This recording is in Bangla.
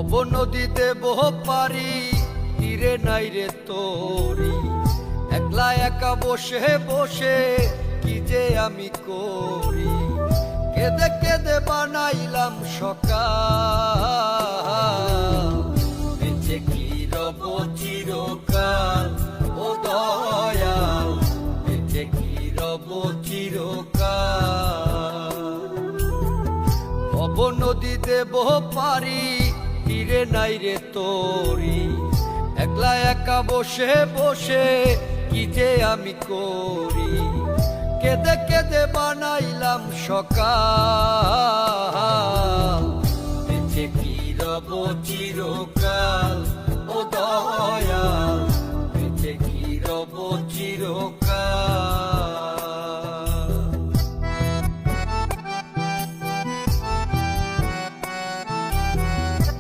ভব নদীতে বহ পারি, তীরে নাই রে তোরি। একলা একা বসে বসে কি যে আমি করি, কেঁদে কেঁদে বানাইলাম সকাল। বেঁচে কি রব চিরকাল ও দয়াল, বেঁচে কি রব চিরকাল। ভব নদীতে বহ পারি, তীরে নাই রে তোরি। একলা একা বসে বসে কি যে আমি করি, কেঁদে কেঁদে বানাইলাম সকাল। বেঁচে কি রব চিরকাল ও দয়াল, বেঁচে কি রব চিরকাল।